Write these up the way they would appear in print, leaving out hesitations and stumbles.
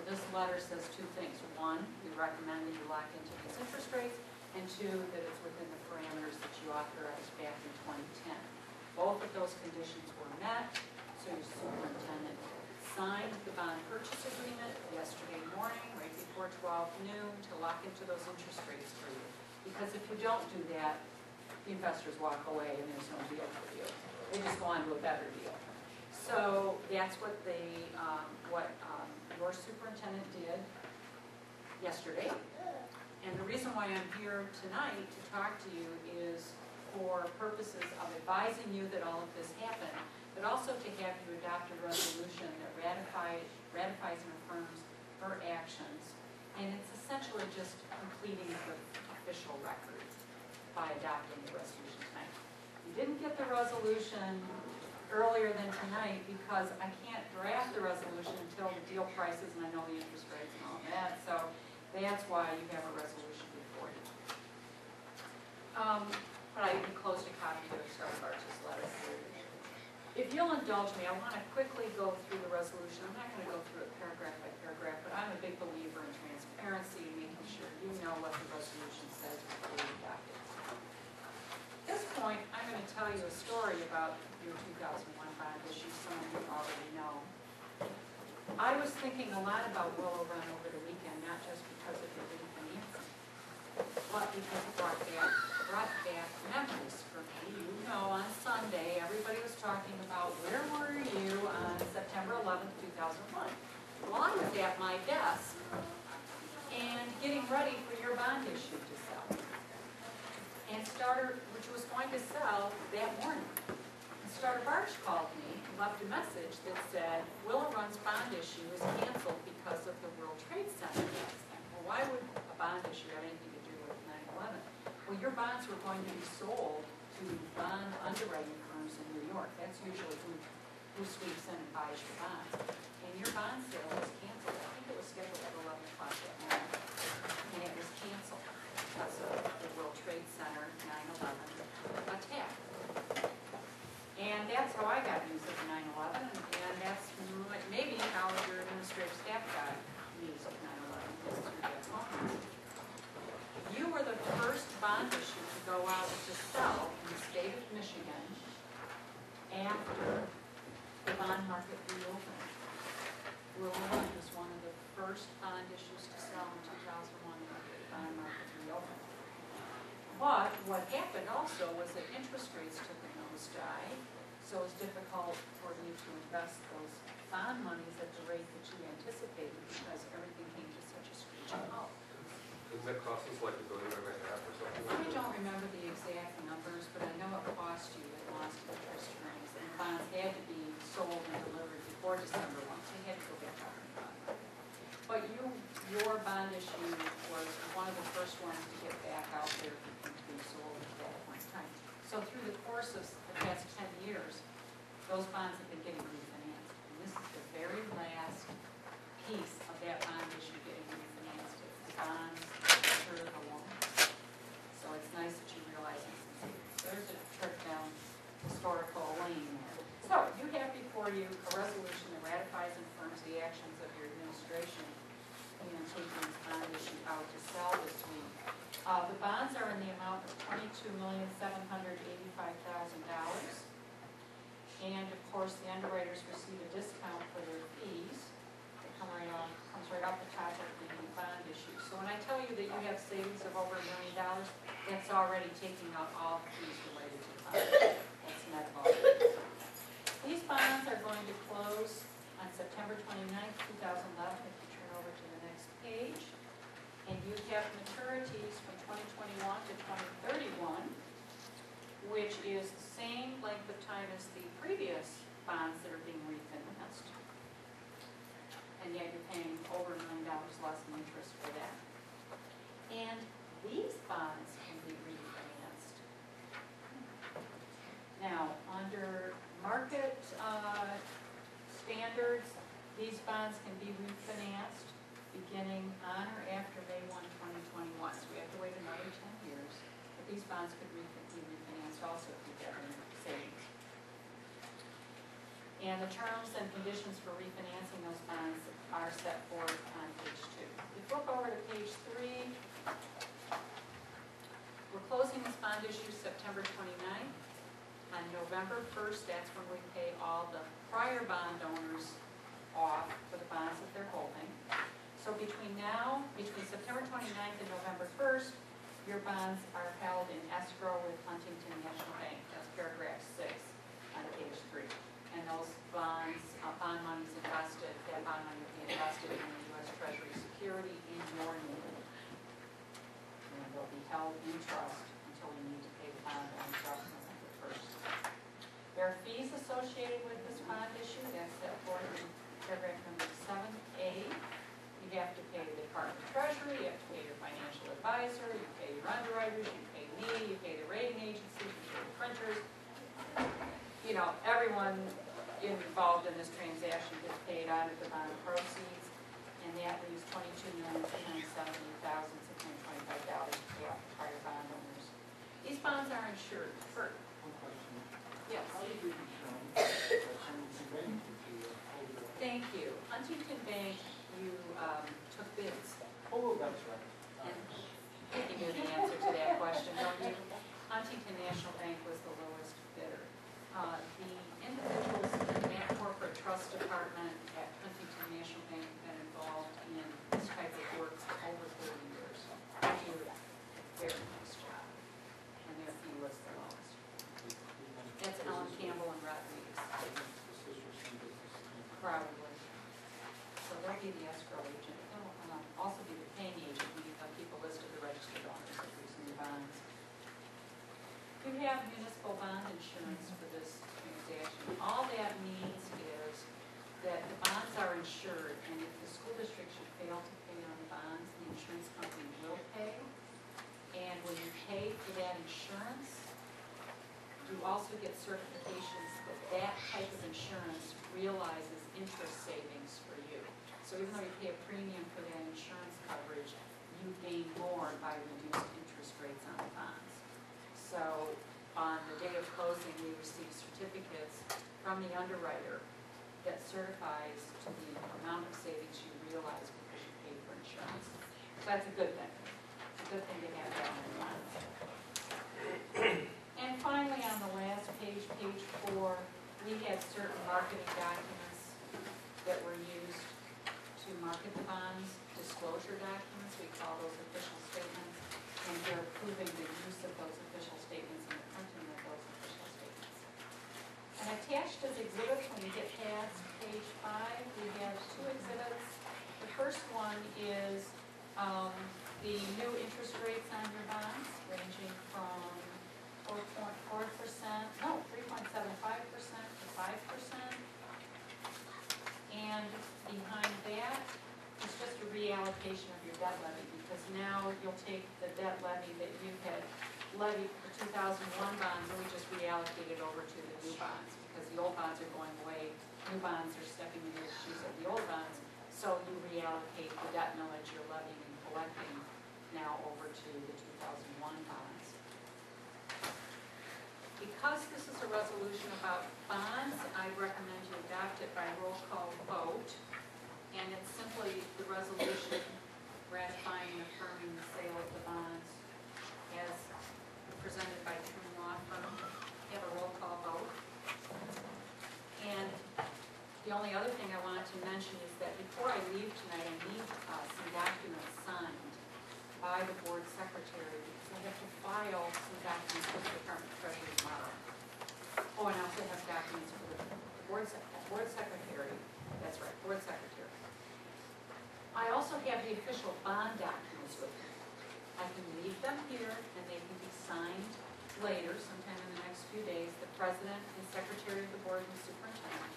this letter says two things. One, we recommend that you lock into these interest rates, and two, that it's within the parameters that you authorized back in 2010. Both of those conditions were met, so your superintendent signed the bond purchase agreement yesterday morning, right before 12 noon, to lock into those interest rates for you. Because if you don't do that, the investors walk away and there's no deal for you. They just go on to a better deal. So that's what your superintendent did yesterday. And the reason why I'm here tonight to talk to you is for purposes of advising you that all of this happened, but also to have you adopt a resolution that ratifies and affirms her actions. And it's essentially just completing the official record by adopting the resolution tonight. You didn't get the resolution earlier than tonight because I can't draft the resolution until the deal prices and I know the interest rates and all that. So that's why you have a resolution before you. But I enclosed a copy of WRCS letter. If you'll indulge me, I want to quickly go through the resolution. I'm not going to go through it paragraph by paragraph, but I'm a big believer in transparency, making sure you know what the resolution says before you adopt it. At this point, I'm going to tell you a story about your 2001 bond issue. Some of you already know. I was thinking a lot about Willow Run over the weekend, not just because of your refinancing, but because it brought back memories for me. You know, on Sunday, everybody was talking about where were you on September 11th, 2001. Well, I was at my desk and getting ready for your bond issue to sell. And which was going to sell that morning. And Starter Barch called me and left a message that said, Willow Run's bond issue is canceled because of the World Trade Center accident. Well, why would a bond issue have anything to do with 9/11? Well, your bonds were going to be sold to bond underwriting firms in New York. That's usually who sweeps in and buys your bonds. And your bond sale was canceled. I think it was scheduled at 11 o'clock that morning. And it was canceled because of the World Trade Center 9/11 attack. And that's how I got news of 9/11, and that's maybe how your administrative staff got news of 9/11, through that phone. You were the first bond issue to go out to sell in the state of Michigan after the bond market reopened. Willow Run was one of the first bond issues to sell in 2001 after the bond market reopened. But what happened also was that interest rates took a nosedive, so it's difficult for you to invest those bond monies at the rate that you anticipated because everything came to such a screeching halt. Doesn't that cost us like $1.5 billion or something? I don't remember the exact numbers, but I know it cost you at lost interest rates, and bonds had to be sold and delivered before December 1, so you had to go back out and buy them. But your bond issue was one of the first ones to get back out there and to be sold at that point in time. So through the course of the past 10 years, those bonds have been getting refinanced. And this is the very last piece of that bond issue getting refinanced. It's the bonds through the loans. So it's nice that you realize this. There's a trip down historical lane there. So you have before you a resolution that ratifies and affirms the actions of your administration in taking this bond issue out to sell this week. The bonds are in the amount of $22,785,000. And of course, the underwriters receive a discount for their fees. It comes right off the top of the bond issue. So when I tell you that you have savings of over $1 million, that's already taking out all the fees related to the bond. That's net of all the fees. These bonds are going to close on September 29th, 2011, if you turn over to the next page. And you have maturities from 2021 to 2031, which is the same length of time as the previous bonds that are being refinanced. And yet you're paying over $1 million less in interest for that. And these bonds can be refinanced. Now, under market standards, these bonds can be refinanced beginning on or after May 1, 2021. So we have to wait another 10 years. But these bonds could be refinanced also if you get any savings. And the terms and conditions for refinancing those bonds are set forth on page 2. If you flip over to page 3, we're closing this bond issue September 29th. On November 1st, that's when we pay all the prior bond owners off for the bonds that they're holding. So between September 29th and November 1st, your bonds are held in escrow with Huntington National Bank. That's paragraph 6 on page 3. And those bonds, bond money's invested, that bond money will be invested in the U.S. Treasury security in your name. And they'll be held in trust until we need to pay the bond on trust November 1st. There are fees associated with this bond issue. That's set forth in paragraph number 7A. You have to pay the Department of Treasury, you have to pay your financial advisor, you pay your underwriters, you pay me, you pay the rating agency, you pay the printers. You know, everyone involved in this transaction gets paid out of the bond proceeds, and that leaves $22,370,625 to pay off the prior bond owners. These bonds are insured. One question. Yes. How do you determine that Huntington Bank would be a holder? Thank you. Huntington Bank, you took bids. Oh, that's right. And you knew the answer to that question, don't you? Huntington National Bank was the lowest bidder. The individuals in that corporate trust department at Huntington National Bank have been involved in this type of work for over 30 years. They do a very nice job, and their fee was the lowest. That's Ellen Campbell and Rodriguez, probably. So they'll be the escrow agent. They'll also be the paying agent. We have people listed the registered owners of these new bonds. You have municipal bond insurance for this transaction. All that means is that the bonds are insured, and if the school district should fail to pay on the bonds, the insurance company will pay. And when you pay for that insurance, you also get certifications that that type of insurance realizes interest savings for you. So even though you pay a premium for that insurance coverage, you gain more by reduced interest rates on the bonds. So on the day of closing, we receive certificates from the underwriter that certifies to the amount of savings you realize because you paid for insurance. So that's a good thing. It's a good thing to have that in mind. And finally, on the last page, page 4, we had certain marketing documents that were used to market the bonds, disclosure documents, we call those official statements, and they're approving the use of those official statements and the printing of those official statements. And attached as exhibits, when you get past page 5, we have 2 exhibits. The first one is the new interest rates on your bonds, ranging from 3.75% to 5%. And behind that is just a reallocation of your debt levy, because now you'll take the debt levy that you had levied for 2001 bonds, and we just reallocate it over to the new bonds, because the old bonds are going away, new bonds are stepping into the shoes of the old bonds, so you reallocate the debt millage you're levying and collecting now over to the 2001 bonds. Because this is a resolution about bonds, I recommend you adopt it by roll call vote. And it's simply the resolution ratifying and affirming the sale of the bonds as presented by Truman Law Firm. You have a roll call vote. And the only other thing I wanted to mention is that before I leave tonight, I need some documents signed by the board secretary, because I have to file some documents with the Department of Treasury tomorrow. Oh, and I also have documents for the board secretary. That's right, board secretary. I also have the official bond documents with me. I can leave them here, and they can be signed later, sometime in the next few days, the president and secretary of the board and the superintendent.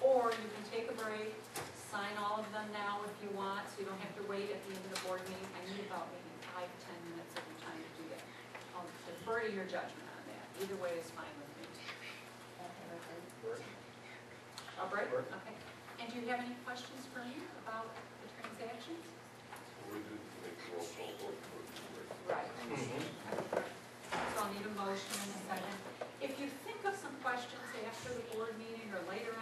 Or you can take a break, sign all of them now if you want, so you don't have to wait at the end of the board meeting. I need about maybe 5-10 minutes of your time to do that. I'll defer to your judgment on that. Either way is fine with me. A break? Okay. And do you have any questions for me about the transactions? We do make the roll call vote for the break. Right. So I'll need a motion in a second. If you think of some questions after the board meeting or later